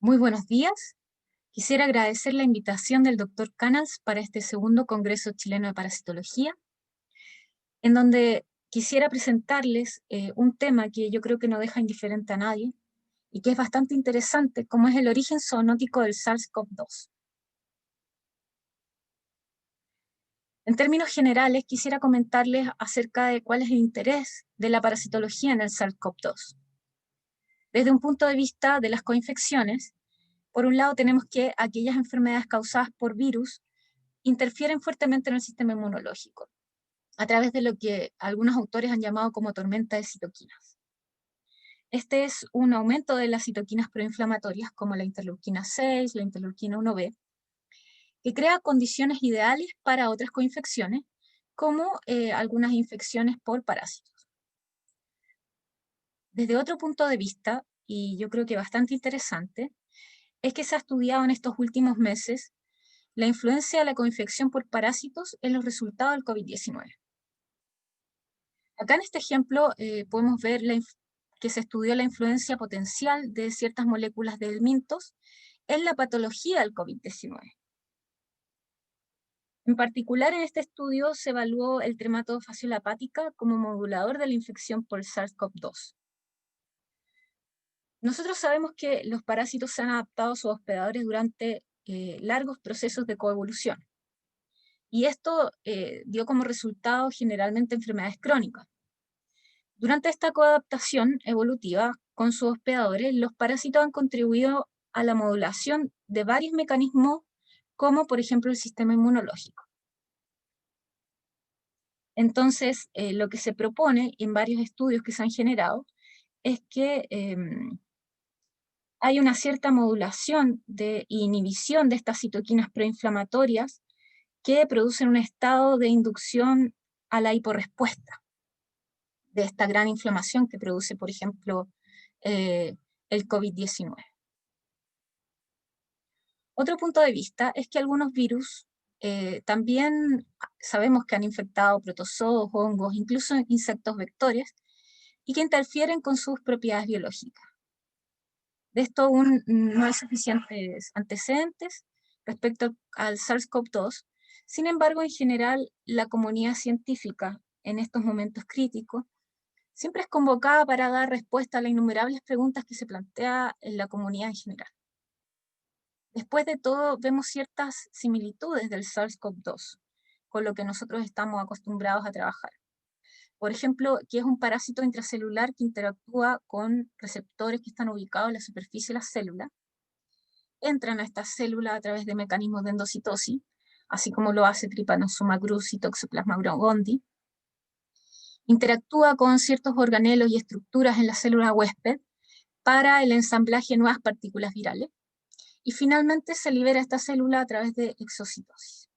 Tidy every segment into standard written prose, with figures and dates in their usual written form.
Muy buenos días. Quisiera agradecer la invitación del Dr. Canals para este segundo Congreso Chileno de Parasitología, en donde quisiera presentarles un tema que yo creo que no deja indiferente a nadie y que es bastante interesante, como es el origen zoonótico del SARS-CoV-2. En términos generales, quisiera comentarles acerca de cuál es el interés de la parasitología en el SARS-CoV-2. Desde un punto de vista de las coinfecciones, por un lado tenemos que aquellas enfermedades causadas por virus interfieren fuertemente en el sistema inmunológico, a través de lo que algunos autores han llamado como tormenta de citoquinas. Este es un aumento de las citoquinas proinflamatorias, como la interleuquina 6, la interleuquina 1b, que crea condiciones ideales para otras coinfecciones, como algunas infecciones por parásitos. Desde otro punto de vista, y yo creo que bastante interesante, es que se ha estudiado en estos últimos meses la influencia de la coinfección por parásitos en los resultados del COVID-19. Acá en este ejemplo podemos ver que se estudió la influencia potencial de ciertas moléculas de helmintos en la patología del COVID-19. En particular, en este estudio se evaluó el Trematophaceola hepatica como modulador de la infección por SARS-CoV-2. Nosotros sabemos que los parásitos se han adaptado a sus hospedadores durante largos procesos de coevolución. Y esto dio como resultado generalmente enfermedades crónicas. Durante esta coadaptación evolutiva con sus hospedadores, los parásitos han contribuido a la modulación de varios mecanismos, como por ejemplo el sistema inmunológico. Entonces, lo que se propone en varios estudios que se han generado es que hay una cierta modulación e inhibición de estas citoquinas proinflamatorias que producen un estado de inducción a la hiporrespuesta de esta gran inflamación que produce, por ejemplo, el COVID-19. Otro punto de vista es que algunos virus también sabemos que han infectado protozoos, hongos, incluso insectos vectores, y que interfieren con sus propiedades biológicas. De esto aún no hay suficientes antecedentes respecto al SARS-CoV-2. Sin embargo, en general, la comunidad científica en estos momentos críticos siempre es convocada para dar respuesta a las innumerables preguntas que se plantea en la comunidad en general. Después de todo, vemos ciertas similitudes del SARS-CoV-2 con lo que nosotros estamos acostumbrados a trabajar. Por ejemplo, que es un parásito intracelular que interactúa con receptores que están ubicados en la superficie de la célula, entran a estas células a través de mecanismos de endocitosis, así como lo hace Trypanosoma cruzi y Toxoplasma gondii, interactúa con ciertos organelos y estructuras en la célula huésped para el ensamblaje de nuevas partículas virales, y finalmente se libera esta célula a través de exocitosis.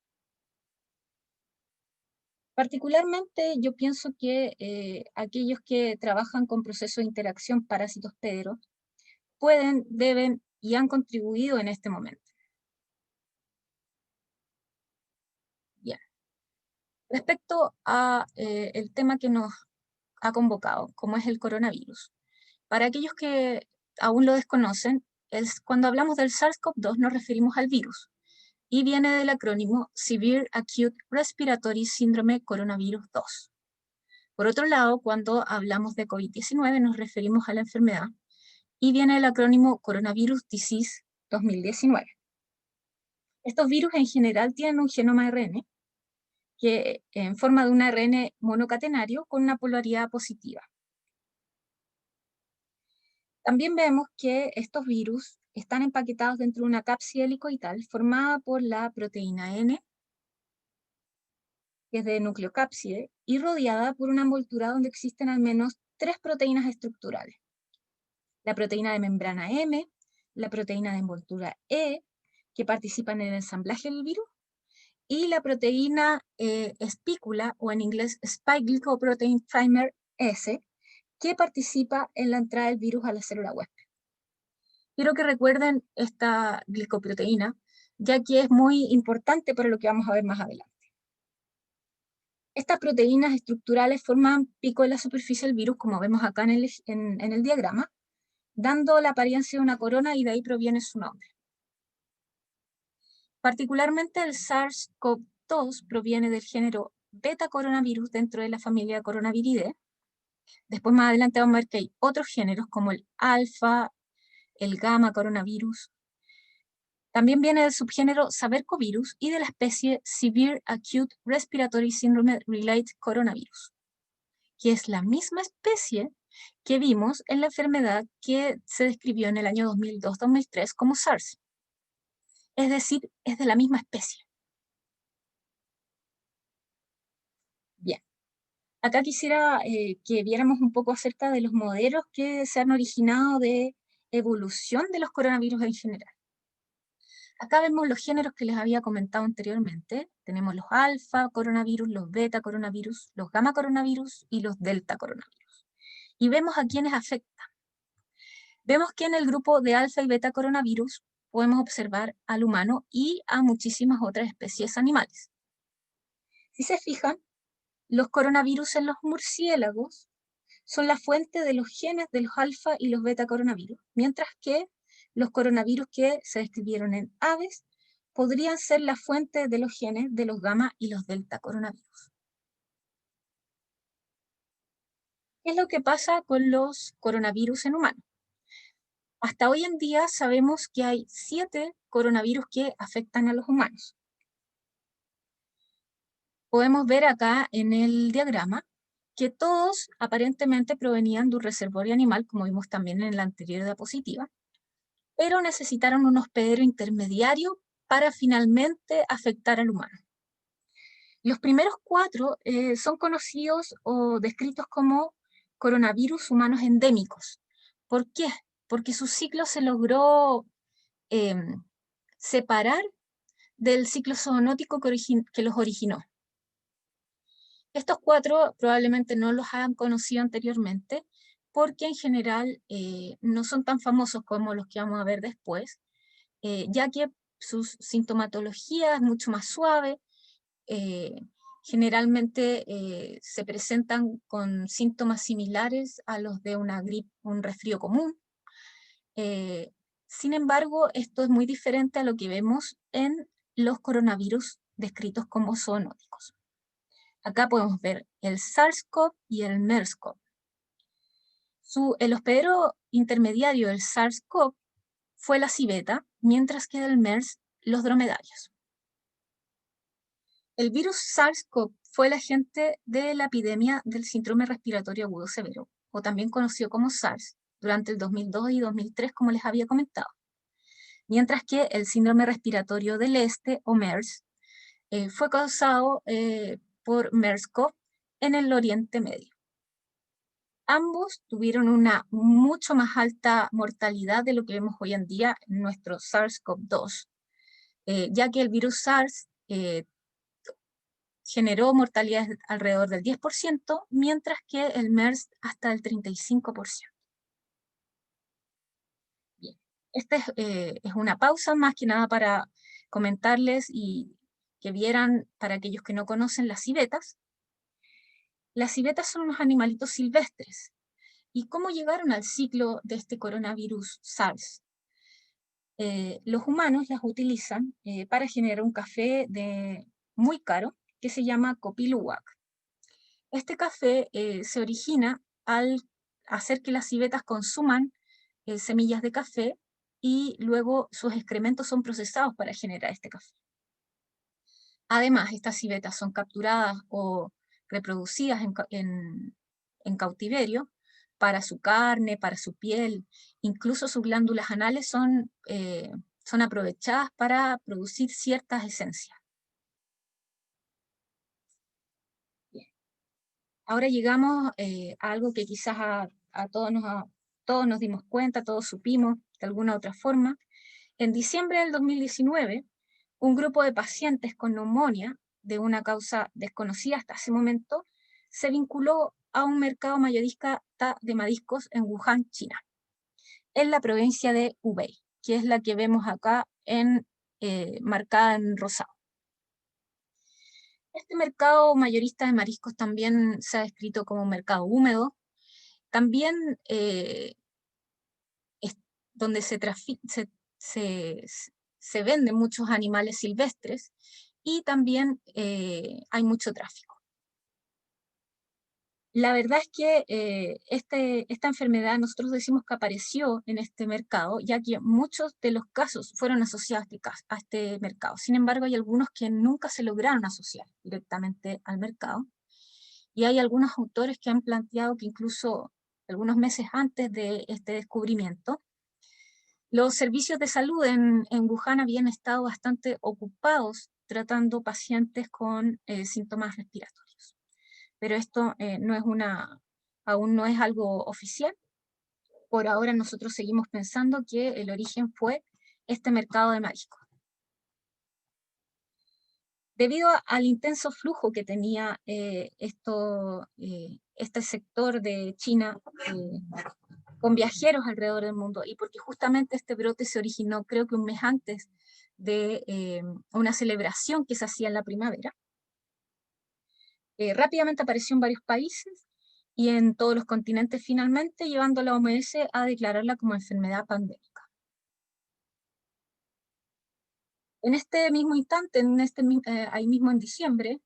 Particularmente yo pienso que aquellos que trabajan con procesos de interacción parásito-hospedero pueden, deben y han contribuido en este momento. Bien. Respecto a el tema que nos ha convocado, como es el coronavirus. Para aquellos que aún lo desconocen, cuando hablamos del SARS-CoV-2 nos referimos al virus, y viene del acrónimo Severe Acute Respiratory Syndrome Coronavirus 2. Por otro lado, cuando hablamos de COVID-19 nos referimos a la enfermedad, y viene del acrónimo Coronavirus Disease 2019. Estos virus en general tienen un genoma ARN, que en forma de un ARN monocatenario con una polaridad positiva. También vemos que estos virus están empaquetados dentro de una cápside helicoidal formada por la proteína N, que es de nucleocápside, y rodeada por una envoltura donde existen al menos 3 proteínas estructurales. La proteína de membrana M, la proteína de envoltura E, que participan en el ensamblaje del virus, y la proteína espícula, o en inglés Spike Glycoprotein Primer S, que participa en la entrada del virus a la célula huésped. Quiero que recuerden esta glicoproteína, ya que es muy importante para lo que vamos a ver más adelante. Estas proteínas estructurales forman pico en la superficie del virus, como vemos acá en el diagrama, dando la apariencia de una corona y de ahí proviene su nombre. Particularmente el SARS-CoV-2 proviene del género beta coronavirus dentro de la familia Coronaviridae. Después más adelante vamos a ver que hay otros géneros como el alfa, el gamma coronavirus. También viene del subgénero Sabercovirus y de la especie Severe Acute Respiratory Syndrome Related Coronavirus, que es la misma especie que vimos en la enfermedad que se describió en el año 2002-2003 como SARS. Es decir, es de la misma especie. Bien. Acá quisiera que viéramos un poco acerca de los modelos que se han originado de evolución de los coronavirus en general. Acá vemos los géneros que les había comentado anteriormente. Tenemos los alfa coronavirus, los beta coronavirus, los gamma coronavirus y los delta coronavirus. Y vemos a quiénes afectan. Vemos que en el grupo de alfa y beta coronavirus podemos observar al humano y a muchísimas otras especies animales. Si se fijan, los coronavirus en los murciélagos son la fuente de los genes de los alfa y los beta coronavirus, mientras que los coronavirus que se describieron en aves podrían ser la fuente de los genes de los gamma y los delta coronavirus. ¿Qué es lo que pasa con los coronavirus en humanos? Hasta hoy en día sabemos que hay 7 coronavirus que afectan a los humanos. Podemos ver acá en el diagrama que todos aparentemente provenían de un reservorio animal, como vimos también en la anterior diapositiva, pero necesitaron un hospedero intermediario para finalmente afectar al humano. Los primeros 4 son conocidos o descritos como coronavirus humanos endémicos. ¿Por qué? Porque su ciclo se logró separar del ciclo zoonótico que los originó. Estos 4 probablemente no los hayan conocido anteriormente, porque en general no son tan famosos como los que vamos a ver después, ya que su sintomatología es mucho más suave, generalmente se presentan con síntomas similares a los de una gripe, un resfrío común. Sin embargo, esto es muy diferente a lo que vemos en los coronavirus descritos como zoonóticos. Acá podemos ver el SARS-CoV y el MERS-CoV. El hospedero intermediario del SARS-CoV fue la civeta, mientras que del MERS los dromedarios. El virus SARS-CoV fue el agente de la epidemia del síndrome respiratorio agudo severo, o también conocido como SARS, durante el 2002 y 2003, como les había comentado. Mientras que el síndrome respiratorio del este, o MERS, fue causado por MERS-CoV en el Oriente Medio. Ambos tuvieron una mucho más alta mortalidad de lo que vemos hoy en día en nuestro SARS-CoV-2, ya que el virus SARS generó mortalidad alrededor del 10%, mientras que el MERS hasta el 35%. Bien, esta es una pausa más que nada para comentarles y que vieran, para aquellos que no conocen, las civetas. Las civetas son unos animalitos silvestres. ¿Y cómo llegaron al ciclo de este coronavirus SARS? Los humanos las utilizan para generar un café muy caro que se llama Kopi Luwak. Este café se origina al hacer que las civetas consuman semillas de café y luego sus excrementos son procesados para generar este café. Además, estas civetas son capturadas o reproducidas en cautiverio para su carne, para su piel, incluso sus glándulas anales son aprovechadas para producir ciertas esencias. Bien. Ahora llegamos a algo que quizás todos nos dimos cuenta, todos supimos de alguna otra forma. En diciembre del 2019, un grupo de pacientes con neumonía de una causa desconocida hasta ese momento se vinculó a un mercado mayorista de mariscos en Wuhan, China, en la provincia de Hubei, que es la que vemos acá marcada en rosado. Este mercado mayorista de mariscos también se ha descrito como un mercado húmedo. También donde se venden muchos animales silvestres y también hay mucho tráfico. La verdad es que esta enfermedad nosotros decimos que apareció en este mercado, ya que muchos de los casos fueron asociados a este mercado. Sin embargo, hay algunos que nunca se lograron asociar directamente al mercado. Y hay algunos autores que han planteado que incluso algunos meses antes de este descubrimiento, los servicios de salud en Wuhan habían estado bastante ocupados tratando pacientes con síntomas respiratorios. Pero esto aún no es algo oficial. Por ahora nosotros seguimos pensando que el origen fue este mercado de mariscos. Debido al intenso flujo que tenía este sector de China con viajeros alrededor del mundo, y porque justamente este brote se originó creo que un mes antes de una celebración que se hacía en la primavera, rápidamente apareció en varios países y en todos los continentes finalmente, llevando a la OMS a declararla como enfermedad pandémica. En este mismo instante, ahí mismo en diciembre,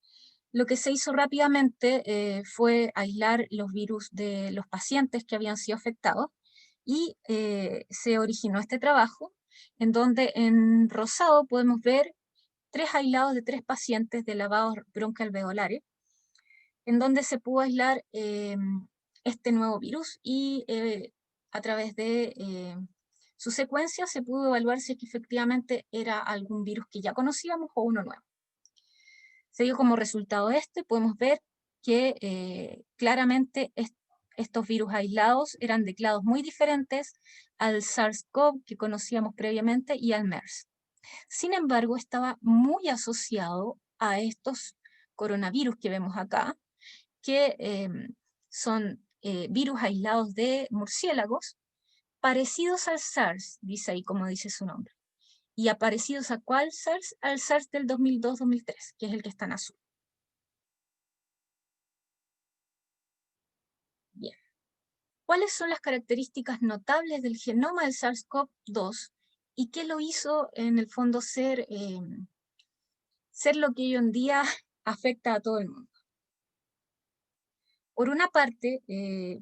lo que se hizo rápidamente fue aislar los virus de los pacientes que habían sido afectados y se originó este trabajo en donde en rosado podemos ver 3 aislados de 3 pacientes de lavados broncoalveolares, en donde se pudo aislar este nuevo virus y a través de su secuencia se pudo evaluar si es que efectivamente era algún virus que ya conocíamos o uno nuevo. Se dio como resultado podemos ver que claramente estos virus aislados eran de clados muy diferentes al SARS-CoV que conocíamos previamente y al MERS. Sin embargo, estaba muy asociado a estos coronavirus que vemos acá, que son virus aislados de murciélagos, parecidos al SARS, dice ahí como dice su nombre. ¿Y aparecidos a cuál SARS? Al SARS del 2002-2003, que es el que está en azul. Bien. ¿Cuáles son las características notables del genoma del SARS-CoV-2 y qué lo hizo en el fondo ser lo que hoy en día afecta a todo el mundo? Por una parte,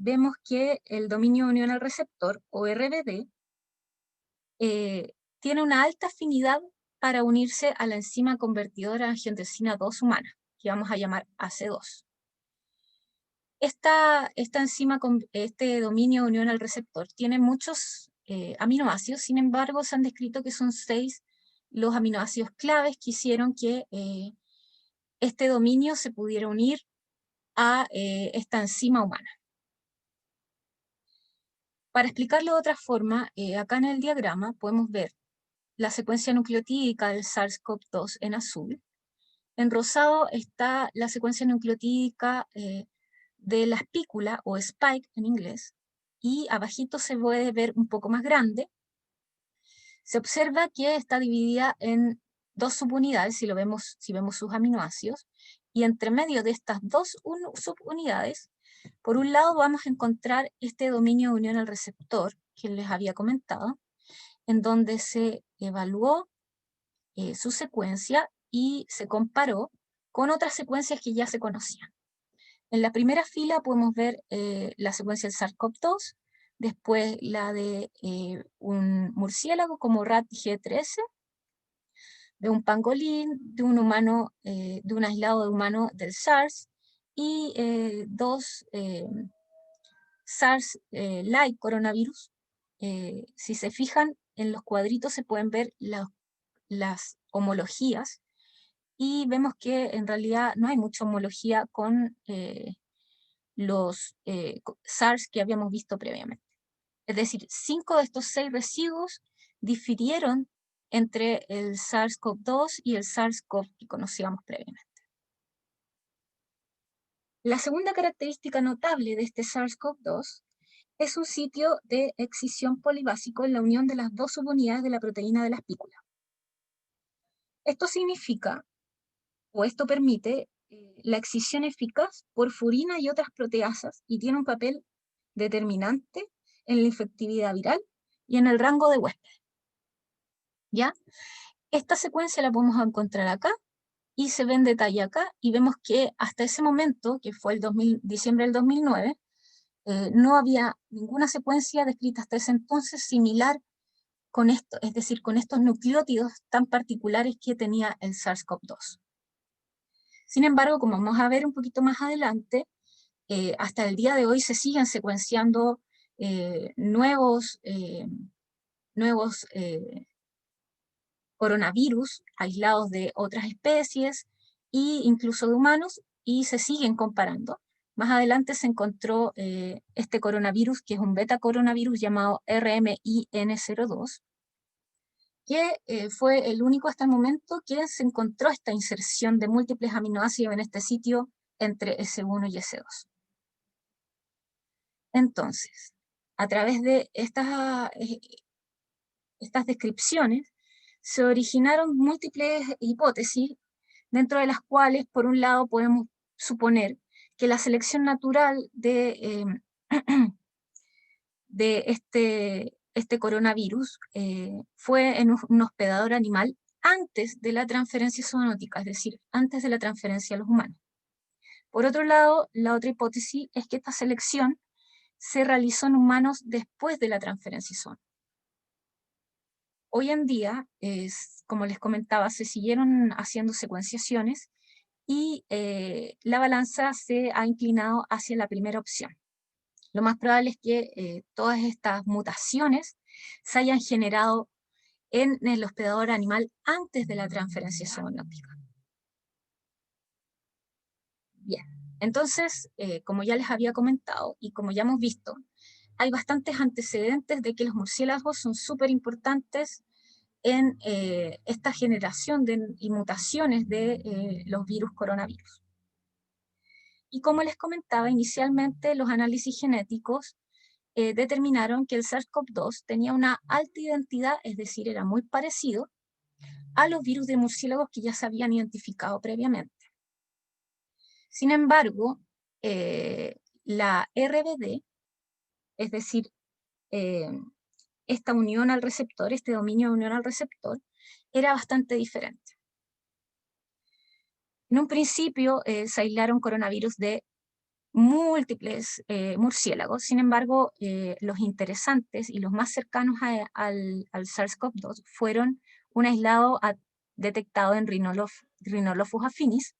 vemos que el dominio de unión al receptor, o RBD, tiene una alta afinidad para unirse a la enzima convertidora de angiotensina 2 humana, que vamos a llamar AC2. Esta enzima, este dominio de unión al receptor, tiene muchos aminoácidos, sin embargo, se han descrito que son 6 los aminoácidos claves que hicieron que este dominio se pudiera unir a esta enzima humana. Para explicarlo de otra forma, acá en el diagrama podemos ver la secuencia nucleotídica del SARS-CoV-2 en azul. En rosado está la secuencia nucleotídica de la espícula, o spike en inglés, y abajito se puede ver un poco más grande. Se observa que está dividida en 2 subunidades, si vemos sus aminoácidos, y entre medio de estas 2 subunidades, por un lado vamos a encontrar este dominio de unión al receptor que les había comentado, en donde se evaluó su secuencia y se comparó con otras secuencias que ya se conocían. En la primera fila podemos ver la secuencia del SARS-CoV-2, después la de un murciélago como rat G13, de un pangolín, de un humano, de un aislado de humano del SARS, y 2 SARS-like coronavirus. Si se fijan, en los cuadritos se pueden ver las homologías, y vemos que en realidad no hay mucha homología con los SARS que habíamos visto previamente. Es decir, 5 de estos 6 residuos difirieron entre el SARS-CoV-2 y el SARS-CoV que conocíamos previamente. La segunda característica notable de este SARS-CoV-2 es un sitio de excisión polibásico en la unión de las 2 subunidades de la proteína de la espícula. Esto significa, o esto permite, la excisión eficaz por furina y otras proteasas, y tiene un papel determinante en la infectividad viral y en el rango de huéspedes. ¿Ya? Esta secuencia la podemos encontrar acá, y se ve en detalle acá, y vemos que hasta ese momento, que fue el diciembre del 2009, no había ninguna secuencia descrita hasta ese entonces similar con esto, es decir, con estos nucleótidos tan particulares que tenía el SARS-CoV-2. Sin embargo, como vamos a ver un poquito más adelante, hasta el día de hoy se siguen secuenciando nuevos coronavirus aislados de otras especies e incluso de humanos, y se siguen comparando. Más adelante se encontró este coronavirus, que es un beta coronavirus llamado RMIN02, que fue el único hasta el momento que se encontró esta inserción de múltiples aminoácidos en este sitio entre S1 y S2. Entonces, a través de estas descripciones, se originaron múltiples hipótesis, dentro de las cuales, por un lado, podemos suponer que la selección natural de este coronavirus fue en un hospedador animal antes de la transferencia zoonótica, es decir, antes de la transferencia a los humanos. Por otro lado, la otra hipótesis es que esta selección se realizó en humanos después de la transferencia zoonótica. Hoy en día, como les comentaba, se siguieron haciendo secuenciaciones y la balanza se ha inclinado hacia la primera opción. Lo más probable es que todas estas mutaciones se hayan generado en el hospedador animal antes de la transferencia zoonótica. Bien, entonces, como ya les había comentado y como ya hemos visto, hay bastantes antecedentes de que los murciélagos son súper importantes en esta generación y mutaciones de los virus coronavirus. Y como les comentaba, inicialmente los análisis genéticos determinaron que el SARS-CoV-2 tenía una alta identidad, es decir, era muy parecido a los virus de murciélagos que ya se habían identificado previamente. Sin embargo, la RBD, es decir, esta unión al receptor, este dominio de unión al receptor, era bastante diferente. En un principio se aislaron coronavirus de múltiples murciélagos. Sin embargo, los interesantes y los más cercanos al SARS-CoV-2 fueron un aislado detectado en Rhinolophus affinis,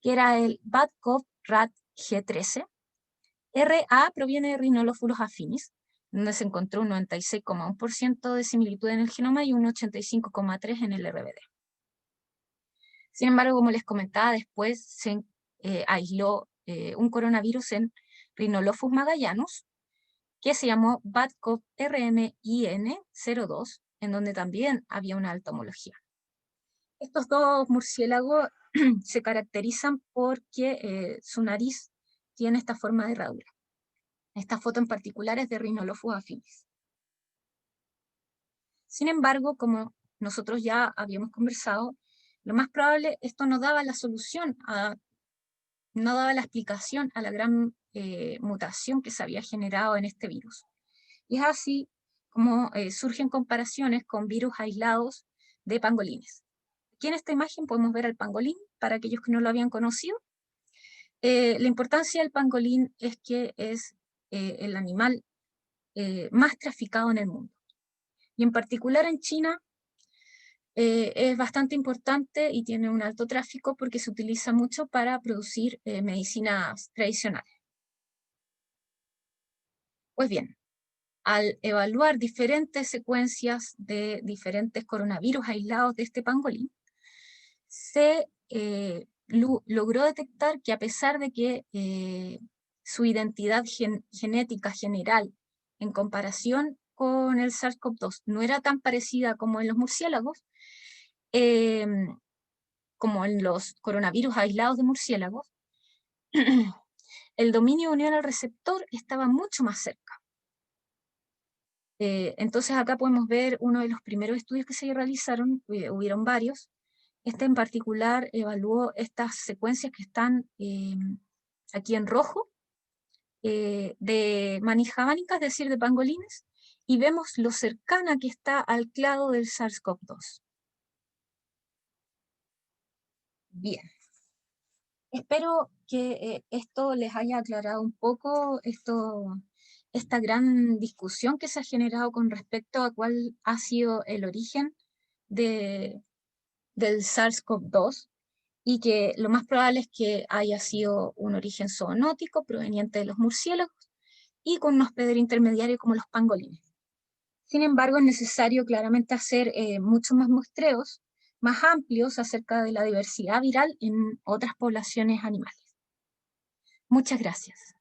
que era el Bad-Cov-Rat G13. RA proviene de Rhinolophus affinis, donde se encontró un 96,1% de similitud en el genoma y un 85,3% en el RBD. Sin embargo, como les comentaba, después se aisló un coronavirus en Rhinolophus magallanus, que se llamó Bad-Cov-RMIN02, en donde también había una alta homología. Estos dos murciélagos se caracterizan porque su nariz tiene esta forma de herradura. Esta foto en particular es de Rhinolophus affinis. Sin embargo, como nosotros ya habíamos conversado, lo más probable, esto no daba la solución, no daba la explicación a la gran mutación que se había generado en este virus. Y es así como surgen comparaciones con virus aislados de pangolines. Aquí en esta imagen podemos ver al pangolín, para aquellos que no lo habían conocido. La importancia del pangolín es que es el animal más traficado en el mundo. Y en particular en China es bastante importante y tiene un alto tráfico porque se utiliza mucho para producir medicinas tradicionales. Pues bien, al evaluar diferentes secuencias de diferentes coronavirus aislados de este pangolín, se logró detectar que, a pesar de que su identidad genética general en comparación con el SARS-CoV-2 no era tan parecida como en los murciélagos, como en los coronavirus aislados de murciélagos, el dominio de unión al receptor estaba mucho más cerca. Entonces acá podemos ver uno de los primeros estudios que se realizaron, hubieron varios. Este en particular evaluó estas secuencias que están aquí en rojo, de manijábanicas, es decir, de pangolines, y vemos lo cercana que está al clado del SARS-CoV-2. Bien, espero que esto les haya aclarado un poco esta gran discusión que se ha generado con respecto a cuál ha sido el origen del SARS-CoV-2, y que lo más probable es que haya sido un origen zoonótico proveniente de los murciélagos y con un hospedero intermediario como los pangolines. Sin embargo, es necesario claramente hacer muchos más muestreos más amplios acerca de la diversidad viral en otras poblaciones animales. Muchas gracias.